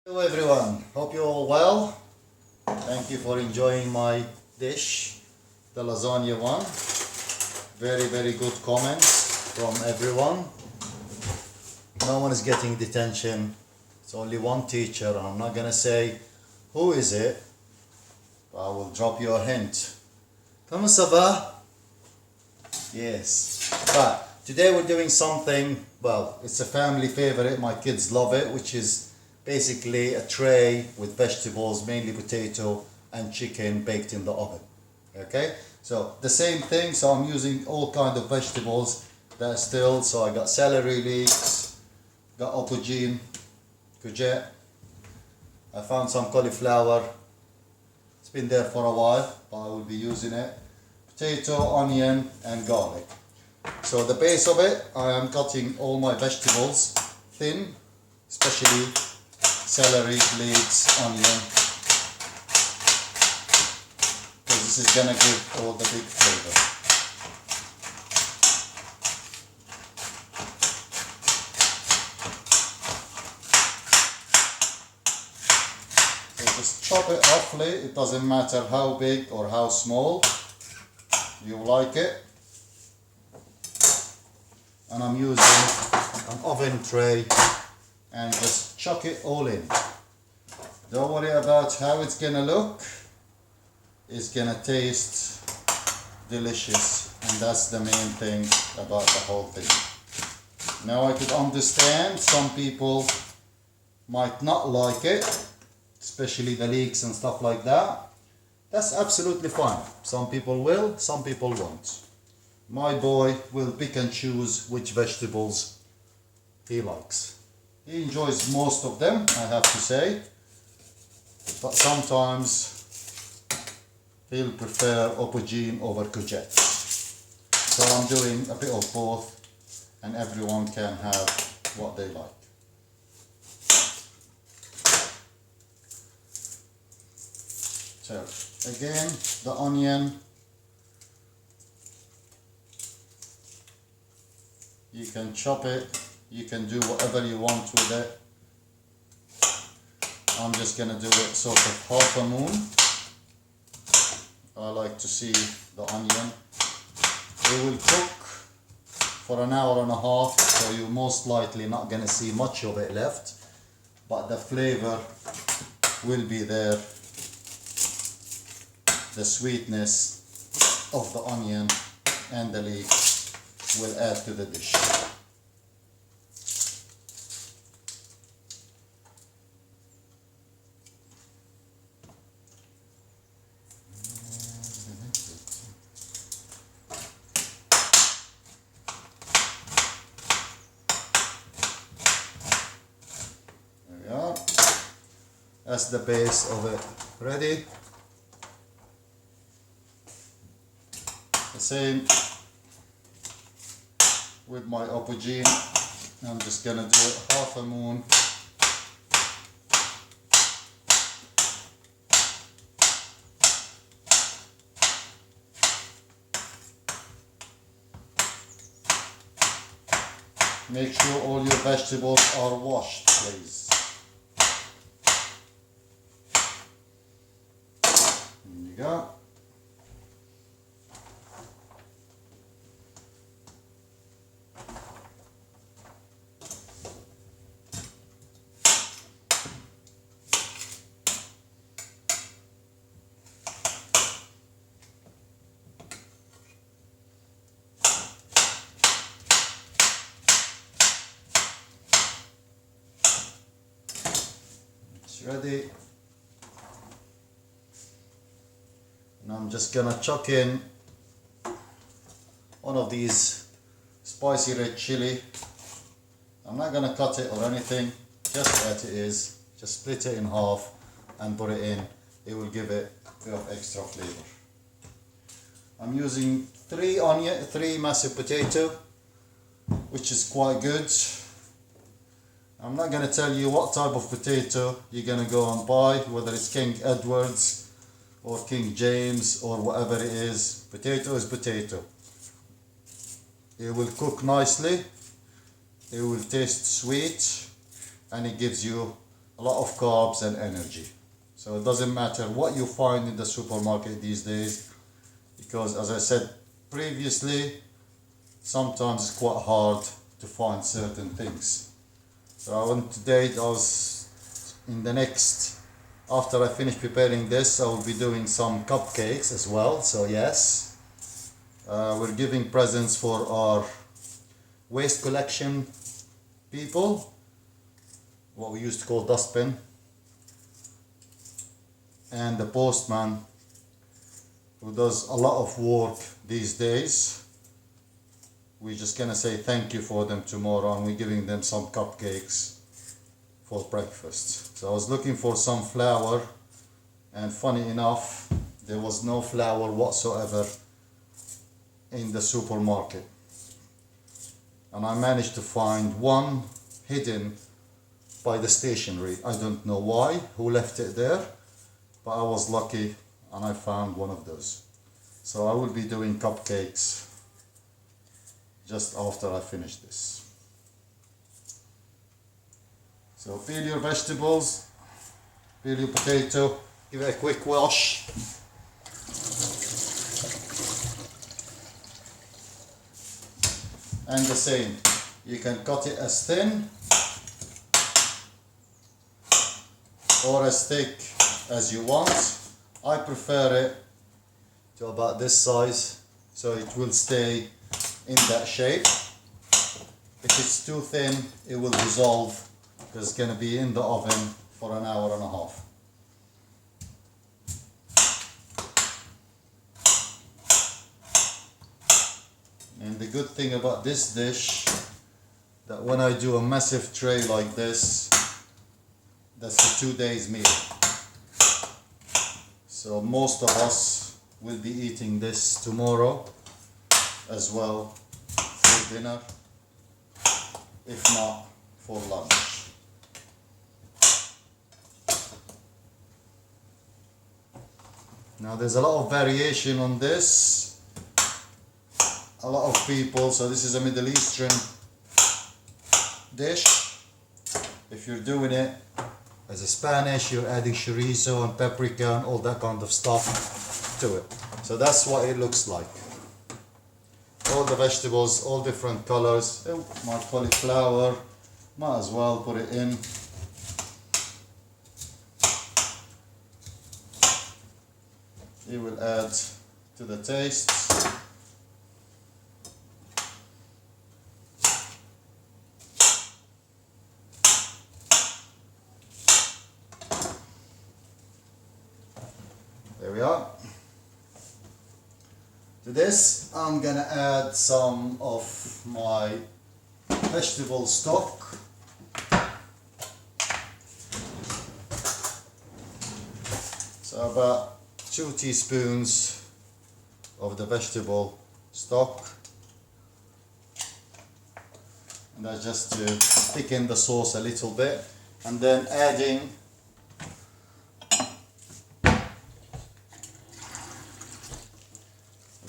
Hello everyone, hope you're all well. Thank you for enjoying my dish, the lasagna one. Very good comments from everyone. No one is getting detention. It's only one teacher, and I'm not gonna say who is it, but I will drop you a hint. Comment ça va? Yes. But today we're doing something, well, it's a family favorite, my kids love it, which is basically a tray with vegetables, mainly potato and chicken baked in the oven. Okay, so the same thing. So I'm using all kind of vegetables that are still. So I got celery leeks, got aubergine, courgette. I found some cauliflower. It's been there for a while, but I will be using it. Potato, onion, and garlic. So the base of it, I am cutting all my vegetables thin, especially celery, leeks, onion, because this is gonna give all the big flavor. So just chop it roughly. It doesn't matter how big or how small you like it. And I'm using an oven tray and just chuck it all in. Don't worry about how it's gonna look. It's gonna taste delicious, and that's the main thing about the whole thing. Now I could understand some people might not like it, especially the leeks and stuff like that. That's absolutely fine. Some people will, some people won't. My boy will pick and choose which vegetables he likes. He enjoys most of them, I have to say, but sometimes he'll prefer aubergine over courgette. So I'm doing a bit of both, and everyone can have what they like. So again, the onion, you can chop it. You can do whatever you want with it. I'm just gonna do it sort of half a moon. I like to see the onion. It will cook for an hour and a half, so you're most likely not gonna see much of it left, but the flavor will be there. The sweetness of the onion and the leeks will add to the dish. That's the base of it ready. The same with my aubergine. I'm just gonna do it half a moon. Make sure all your vegetables are washed, please. There you go. It's ready. And I'm just gonna chuck in one of these spicy red chili. I'm not gonna cut it or anything, just as it is. Just split it in half and put it in. It will give it a bit of extra flavor. I'm using three massive potato, which is quite good. I'm not gonna tell you what type of potato you're gonna go and buy, whether it's King Edwards or King James or whatever it is. Potato is potato. It will cook nicely, it will taste sweet, and it gives you a lot of carbs and energy. So it doesn't matter what you find in the supermarket these days, because as I said previously, sometimes it's quite hard to find certain things. So today I was in the next, after I finish preparing this, I will be doing some cupcakes as well. So yes, we're giving presents for our waste collection people, what we used to call dustbin, and the postman who does a lot of work these days. We're just gonna say thank you for them tomorrow, and we're giving them some cupcakes for breakfast. So I was looking for some flour, and funny enough, there was no flour whatsoever in the supermarket. And I managed to find one hidden by the stationery. I don't know why, who left it there, but I was lucky and I found one of those. So I will be doing cupcakes just after I finish this. So peel your vegetables, peel your potato, give it a quick wash. And the same, you can cut it as thin or as thick as you want. I prefer it to about this size, so it will stay in that shape. If it's too thin, it will dissolve, because it's going to be in the oven for an hour and a half. And the good thing about this dish, that when I do a massive tray like this, that's a 2 days meal. So most of us will be eating this tomorrow as well for dinner, if not for lunch. Now there's a lot of variation on this. A lot of people, so this is a Middle Eastern dish. If you're doing it as a Spanish, you're adding chorizo and paprika and all that kind of stuff to it. So that's what it looks like. All the vegetables, all different colors. Oh, my cauliflower, might as well put it in. It will add to the taste. There we are. To this, I'm gonna add some of my vegetable stock. So about 2 teaspoons of the vegetable stock. And that's just to thicken the sauce a little bit. And then adding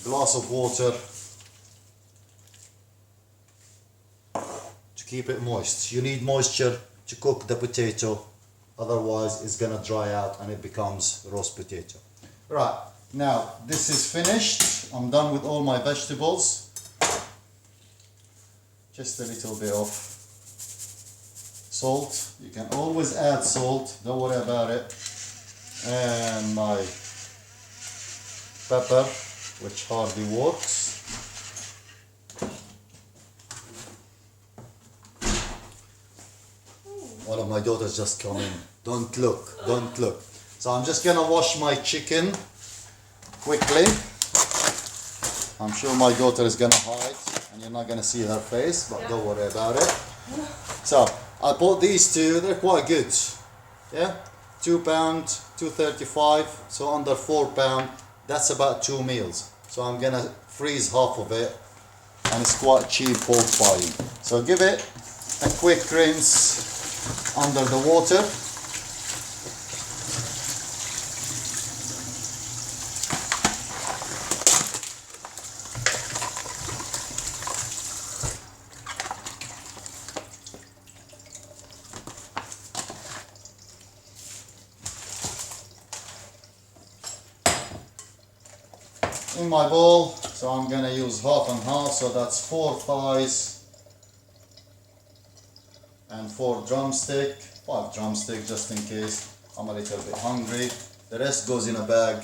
glass of water to keep it moist. You need moisture to cook the potato, otherwise it's gonna dry out and it becomes roast potato. Right, now this is finished. I'm done with all my vegetables. Just a little bit of salt. You can always add salt, don't worry about it. And my pepper, which hardly works. One of my daughters just come in. Don't look, don't look. So I'm just gonna wash my chicken quickly. I'm sure my daughter is gonna hide and you're not gonna see her face, but don't worry about it. So I bought these two, they're quite good. Yeah, £2, $2.35, so under £4. That's about 2 meals. So I'm gonna freeze half of it, and it's quite cheap pork buying. So give it a quick rinse under the water. in my bowl. So I'm gonna use half and half, so that's 4 thighs and 4 drumstick, 5 drumstick just in case I'm a little bit hungry. The rest goes in a bag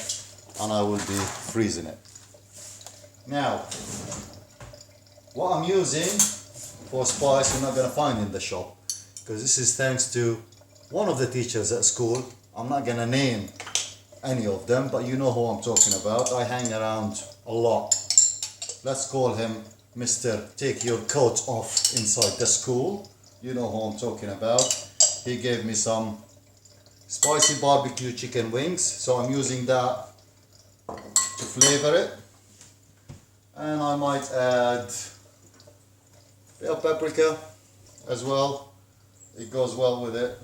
and I will be freezing it. Now, what I'm using for spice you're not gonna find in the shop, because this is thanks to one of the teachers at school. I'm not gonna name any of them, but you know who I'm talking about. I hang around a lot. Let's call him Mr. Take Your Coat Off inside the school. You know who I'm talking about. He gave me some spicy barbecue chicken wings, so I'm using that to flavor it. And I might add a bit of paprika as well. It goes well with it.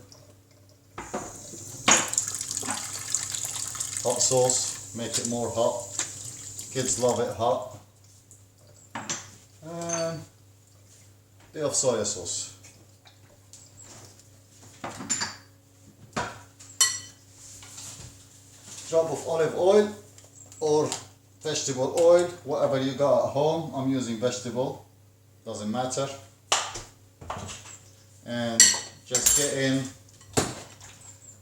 Hot sauce, make it more hot. Kids love it hot. And a bit of soy sauce. Drop of olive oil or vegetable oil, whatever you got at home. I'm using vegetable, doesn't matter. And just get in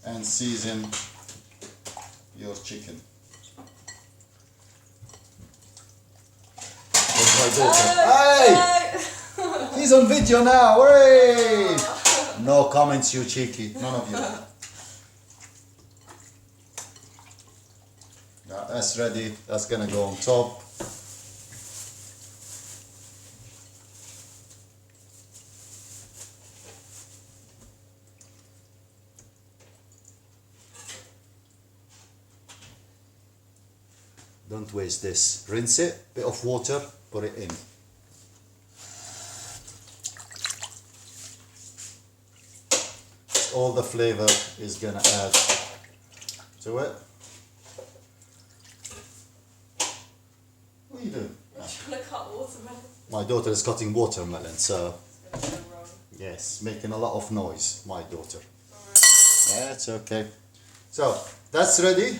and season your chicken. There's my daughter. Hey! He's on video now, hooray! No comments, you cheeky, none of you. Now that's ready, that's gonna go on top. Don't waste this. Rinse it, bit of water, put it in. All the flavor is gonna add to it. What are you doing? I'm trying to cut watermelon. My daughter is cutting watermelon, so It's gonna go wrong. yes, making a lot of noise, my daughter. Sorry. That's okay. So that's ready.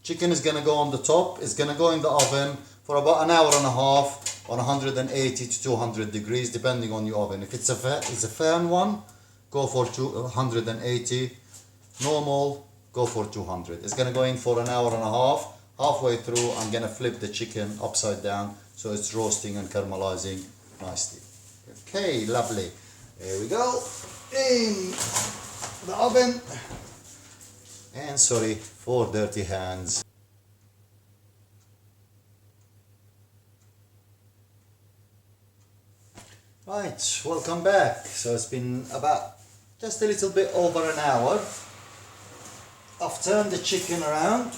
Chicken is gonna go on the top. It's gonna go in the oven for about an hour and a half on 180 to 200 degrees, depending on your oven. If it's a fan one, go for 180. Normal, go for 200. It's gonna go in for an hour and a half. Halfway through, I'm gonna flip the chicken upside down so it's roasting and caramelizing nicely. Okay, lovely. Here we go. In the oven. And sorry for dirty hands. Right, welcome back. So it's been about just a little bit over an hour. I've turned the chicken around,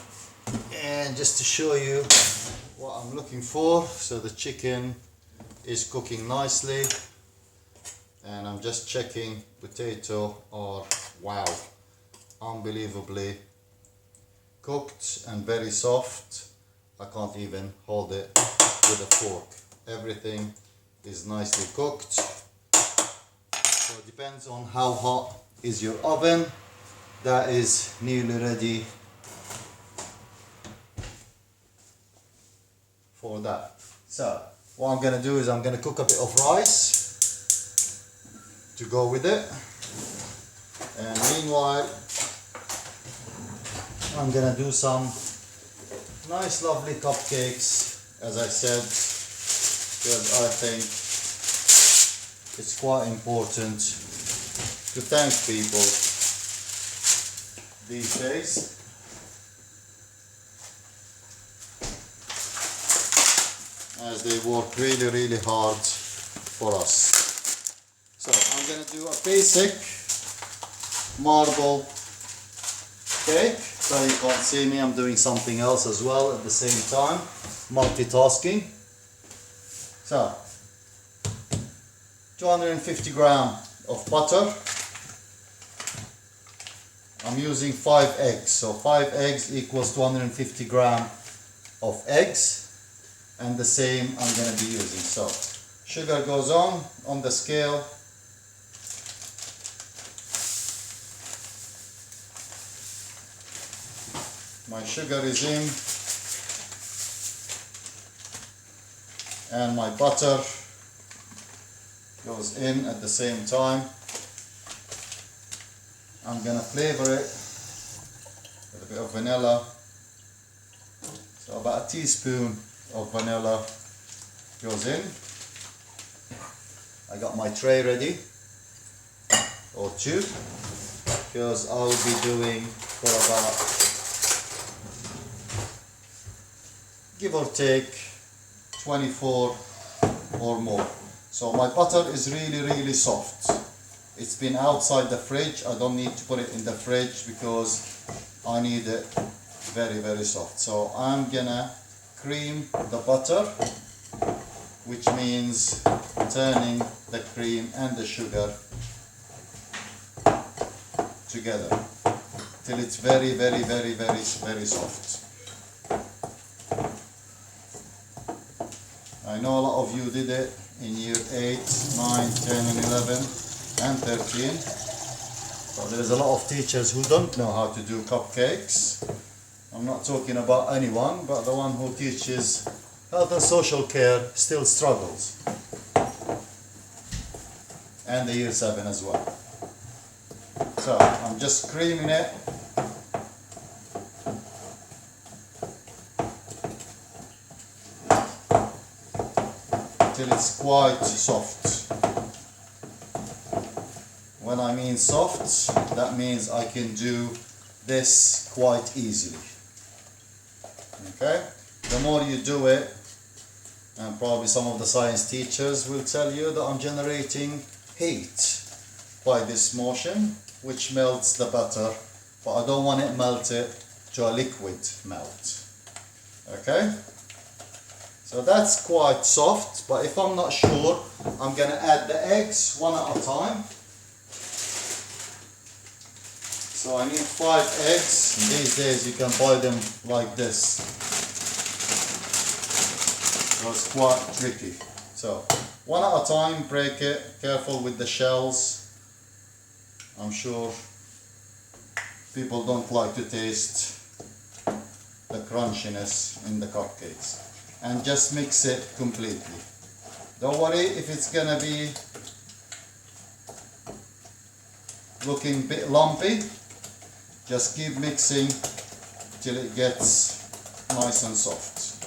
and just to show you what I'm looking for. So the chicken is cooking nicely, and I'm just checking potato are wow, unbelievably cooked and very soft. I can't even hold it with a fork. Everything is nicely cooked. So it depends on how hot is your oven. That is nearly ready for that. So what I'm gonna do is I'm gonna cook a bit of rice to go with it, and meanwhile I'm gonna do some nice lovely cupcakes, as I said, because I think it's quite important to thank people these days. As they work really hard for us. So I'm gonna do a basic marble cake. So you can't see me, I'm doing something else as well at the same time. Multitasking. So 250 gram of butter. I'm using 5 eggs. So 5 eggs equals 250 gram of eggs. And the same I'm going to be using. So sugar goes on the scale. My sugar is in. and my butter goes in at the same time. I'm gonna flavor it with a bit of vanilla. So about a teaspoon of vanilla goes in. I got my tray ready, or two, because I will be doing for about, give or take, 24 or more. So my butter is really soft. It's been outside the fridge. I don't need to put it in the fridge because I need it very soft. So I'm gonna cream the butter, which means turning the cream and the sugar together till it's very soft. I know a lot of you did it in year 8, 9, 10 and 11 and 13, but there's a lot of teachers who don't know how to do cupcakes. I'm not talking about anyone, but the one who teaches health and social care still struggles, and the year 7 as well. So I'm just creaming it till it's quite soft. When I mean soft, that means I can do this quite easily. Okay? The more you do it, and probably some of the science teachers will tell you that I'm generating heat by this motion, which melts the butter, but I don't want it melted to a liquid melt. Okay? So that's quite soft, but if I'm not sure, I'm gonna add the eggs one at a time. So I need 5 eggs. These days you can buy them like this. So it's quite tricky. So one at a time, break it, careful with the shells. I'm sure people don't like to taste the crunchiness in the cupcakes. And just mix it completely. Don't worry if it's gonna be looking a bit lumpy. Just keep mixing till it gets nice and soft.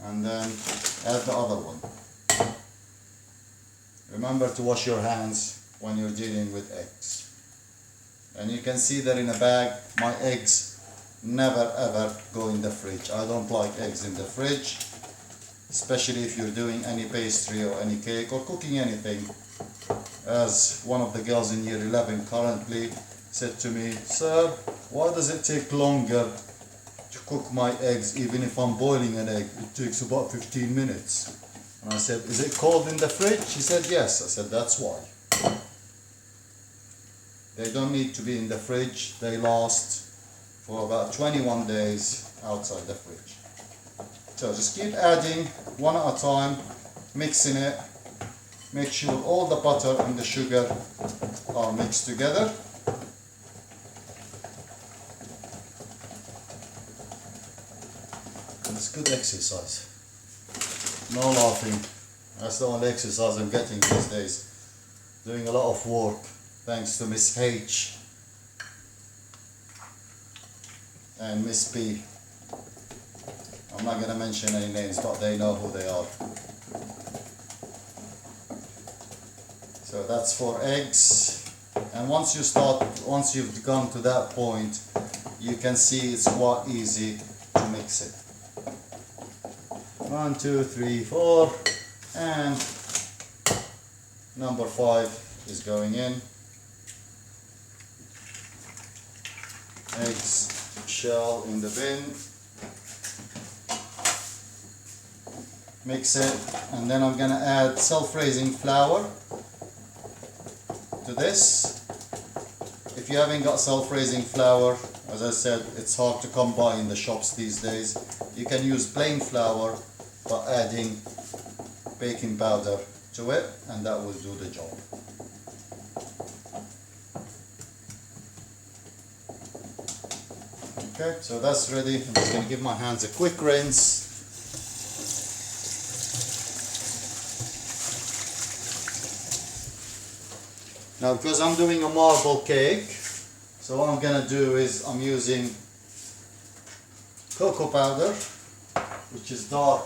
And then add the other one. Remember to wash your hands when you're dealing with eggs. And you can see that in a bag, my eggs never ever go in the fridge. I don't like eggs in the fridge, especially if you're doing any pastry or any cake or cooking anything. As one of the girls in year 11 currently said to me, "Sir, why does it take longer to cook my eggs even if I'm boiling an egg? It takes about 15 minutes. And I said, "Is it cold in the fridge?" She said, "Yes." I said, "That's why." They don't need to be in the fridge. They last for about 21 days outside the fridge. So just keep adding one at a time, mixing it. Make sure all the butter and the sugar are mixed together. It's good exercise. No laughing. That's the only exercise I'm getting these days. Doing a lot of work. Thanks to Miss H and Miss P. I'm not going to mention any names, but they know who they are. So that's 4 eggs. And once you've gone to that point, you can see it's quite easy to mix it. 1, 2, 3, 4, and number 5 is going in. Eggs shell in the bin. Mix it, and then I'm gonna add self-raising flour to this. If you haven't got self-raising flour, as I said, it's hard to come by in the shops these days. You can use plain flour, but adding baking powder to it, and that will do the job. Okay, so that's ready. I'm just going to give my hands a quick rinse. Now, because I'm doing a marble cake, so what I'm going to do is I'm using cocoa powder, which is dark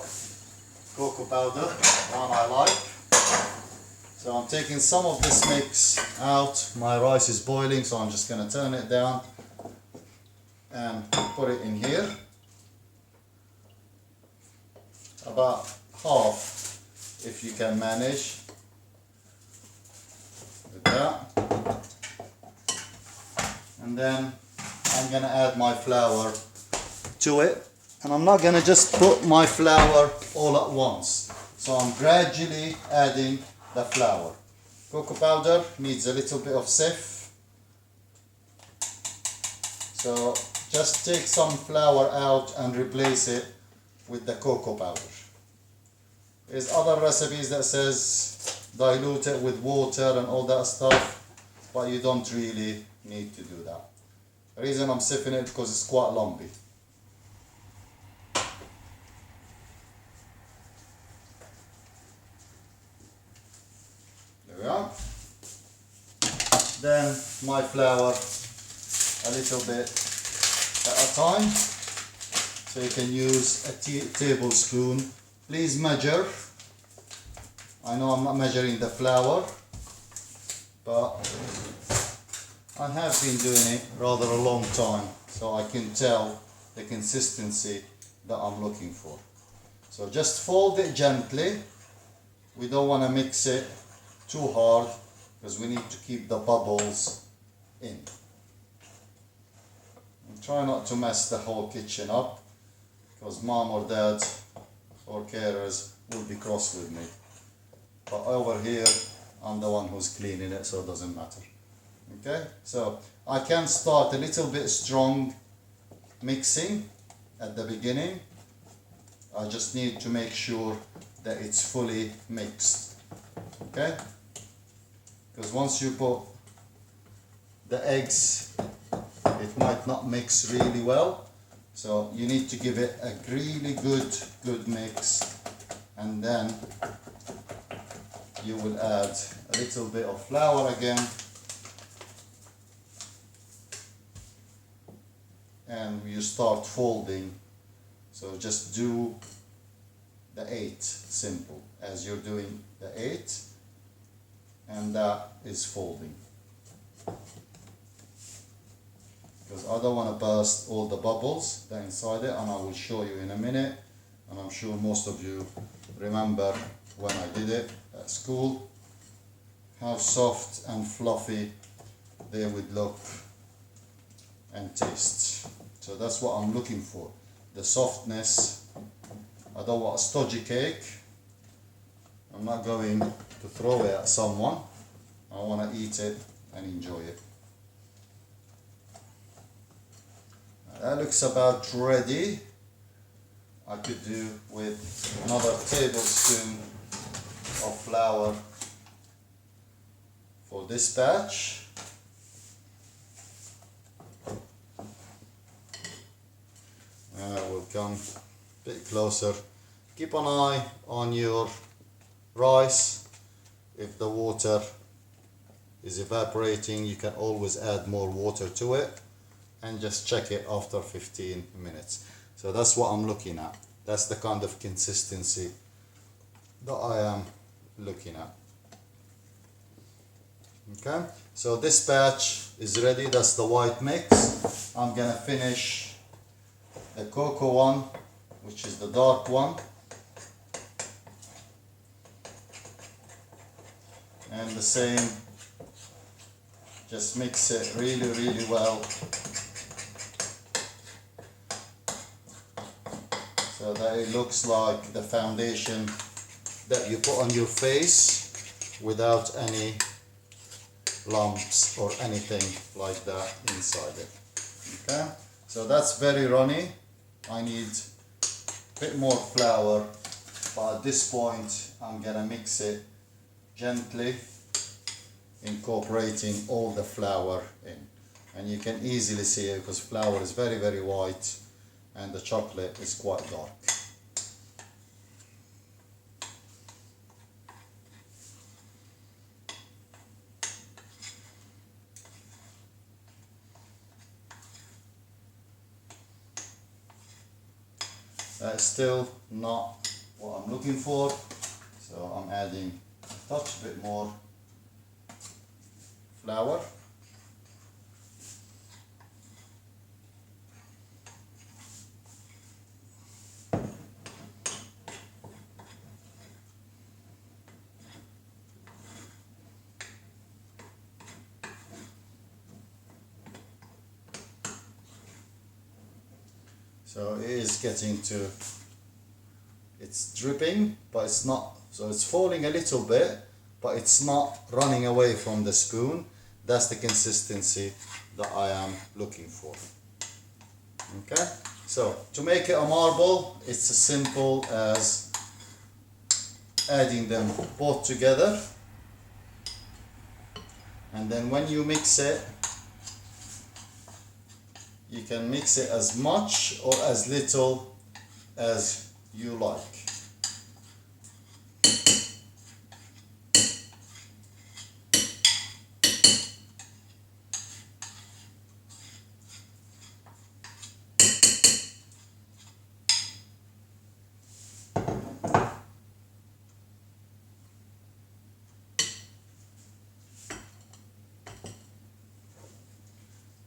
cocoa powder, one I like. So I'm taking some of this mix out. My rice is boiling, so I'm just going to turn it down and put it in here. About half, if you can manage with that. And then I'm going to add my flour to it. And I'm not going to just put my flour all at once. So I'm gradually adding the flour. Cocoa powder needs a little bit of sieve. So just take some flour out and replace it with the cocoa powder. There's other recipes that says dilute it with water and all that stuff, but you don't really need to do that. The reason I'm sieving it because it's quite lumpy. There we are. Then my flour a little bit at a time. So you can use a tablespoon. Please measure. I know I'm not measuring the flour, but I have been doing it rather a long time, so I can tell the consistency that I'm looking for. So just fold it gently. We don't want to mix it too hard because we need to keep the bubbles in. And try not to mess the whole kitchen up, because mom or dad or carers will be cross with me. But over here, I'm the one who's cleaning it, so it doesn't matter. Okay, so I can start a little bit strong mixing at the beginning. I just need to make sure that it's fully mixed. Okay, because once you put the eggs, it might not mix really well. So you need to give it a really good mix, and then you will add a little bit of flour again, and you start folding. So just do the 8 simple as you're doing the 8, and that is folding. Because I don't want to burst all the bubbles that are inside it, and I will show you in a minute. And I'm sure most of you remember when I did it at school, how soft and fluffy they would look and taste. So that's what I'm looking for, the softness. I don't want a stodgy cake. I'm not going to throw it at someone. I want to eat it and enjoy it. That looks about ready. I could do with another tablespoon of flour for this batch. We'll come a bit closer. Keep an eye on your rice. If the water is evaporating, you can always add more water to it, and just check it after 15 minutes. So that's what I'm looking at. That's the kind of consistency that I am looking at. Okay, so this batch is ready. That's the white mix. I'm gonna finish the cocoa one, which is the dark one. And the same, just mix it really well, so that it looks like the foundation that you put on your face without any lumps or anything like that inside it. Okay, so that's very runny. I need a bit more flour, but at this point I'm gonna mix it gently, incorporating all the flour in. and you can easily see it because flour is very, very white and the chocolate is quite dark. That's still not what I'm looking for, so I'm adding a touch bit more flour. So it is getting to, it's dripping, but it's not, so it's falling a little bit, but it's not running away from the spoon. That's the consistency that I am looking for. Okay, so to make it a marble, it's as simple as adding them both together, and then when you mix it, you can mix it as much or as little as you like.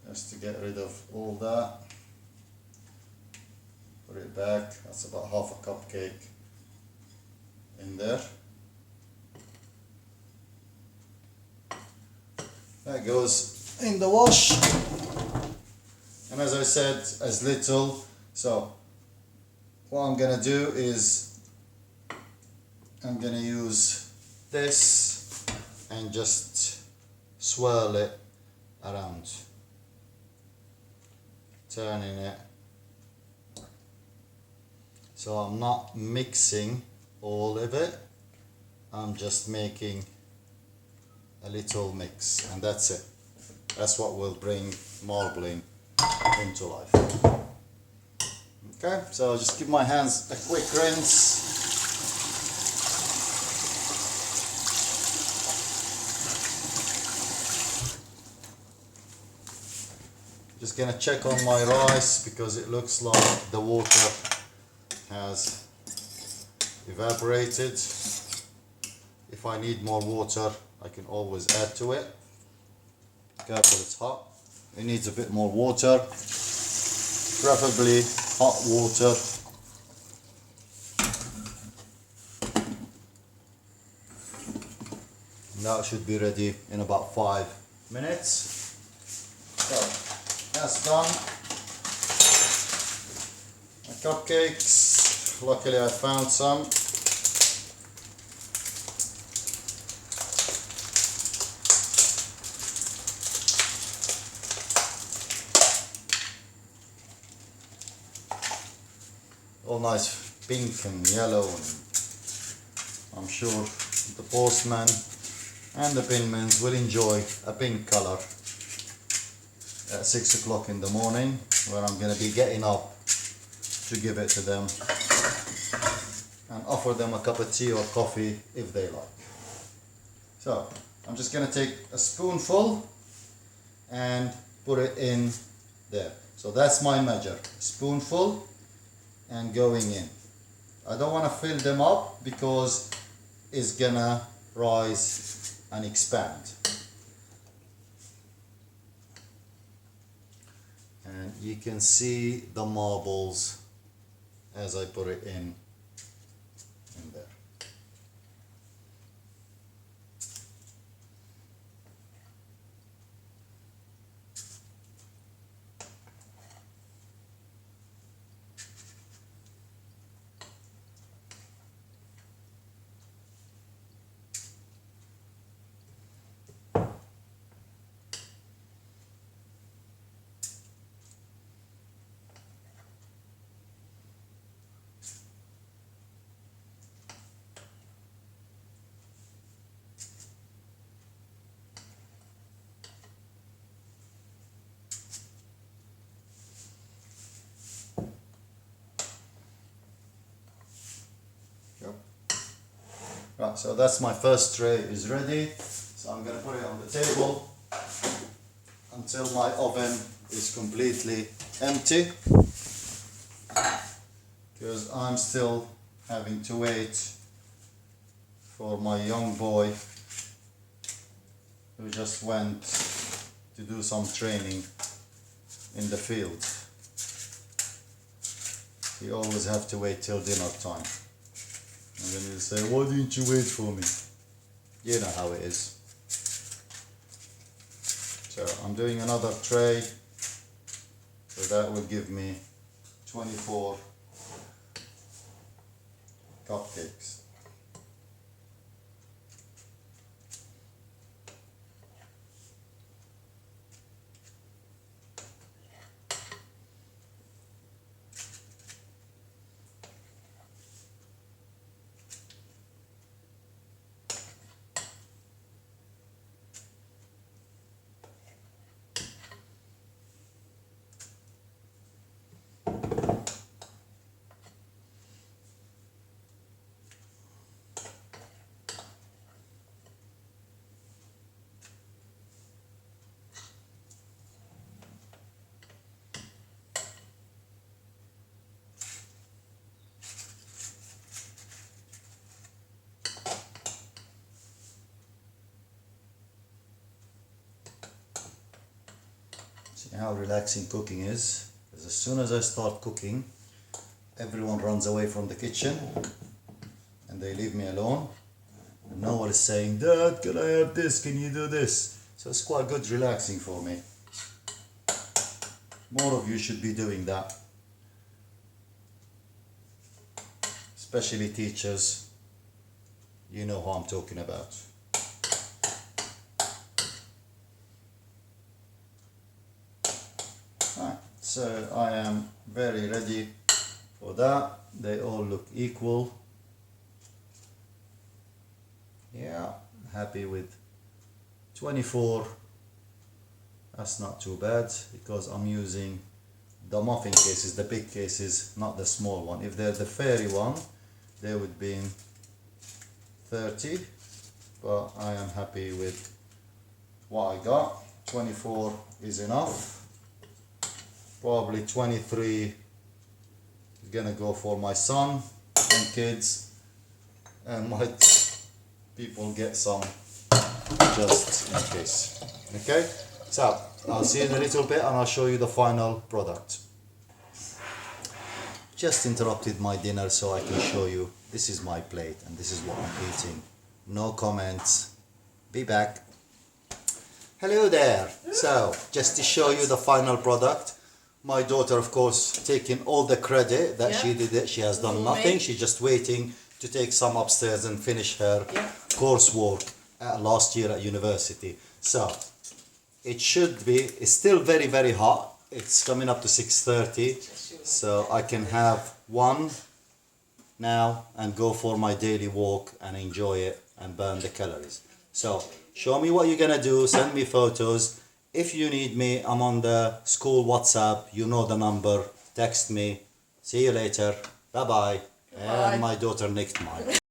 Just to get rid of all that, put it back. That's about half a cupcake in there. That goes in the wash, and as I said, as little. So what I'm gonna do is I'm gonna use this and just swirl it around, turning it. So I'm not mixing all of it, I'm just making a little mix, and that's it. That's what will bring marbling into life. Okay, so I'll just give my hands a quick rinse. Just gonna check on my rice because it looks like the water has evaporated. If I need more water, I can always add to it. Careful, it's hot. It needs a bit more water, preferably hot water. And that should be ready in about 5 minutes. So that's done. My cupcakes, luckily I found some. All nice pink and yellow, and I'm sure the postman and the pinmans will enjoy a pink color at 6 o'clock in the morning, where I'm going to be getting up to give it to them and offer them a cup of tea or coffee if they like. So I'm just going to take a spoonful and put it in there. So that's my measure, spoonful and going in. I don't want to fill them up because it's gonna rise and expand. And you can see the marbles as I put it in there. Right, so that's my first tray is ready. So I'm gonna put it on the table until my oven is completely empty, because I'm still having to wait for my young boy who just went to do some training in the field. You always have to wait till dinner time. And then you say, why didn't you wait for me? You know how it is. So I'm doing another tray. So that would give me 24 cupcakes. See how relaxing cooking is? Because as soon as I start cooking, everyone runs away from the kitchen and they leave me alone. And no one is saying, Dad, can I have this? Can you do this? So it's quite good relaxing for me. More of you should be doing that. Especially teachers. You know who I'm talking about. Right, so I am very ready for that. They all look equal. Yeah, happy with 24. That's not too bad because I'm using the muffin cases, the big cases, not the small one. If they're the fairy one, they would be in 30, but I am happy with what I got. 24 is enough. Probably 23 is gonna go for my son and kids, and might people get some just in case. Okay, so I'll see you in a little bit and I'll show you the final product. Just interrupted my dinner so I can show you. This is my plate and this is what I'm eating. No comments. Be back. Hello there. So just to show you the final product. My daughter, of course, taking all the credit that she did it. She has done nothing. She's just waiting to take some upstairs and finish her coursework last year at university. So it should be, it's still very, very hot. It's coming up to 6:30. So I can have one now and go for my daily walk and enjoy it and burn the calories. So show me what you're gonna do. Send me photos. If you need me, I'm on the school WhatsApp. You know the number. Text me. See you later. Bye bye. And my daughter nicked mine.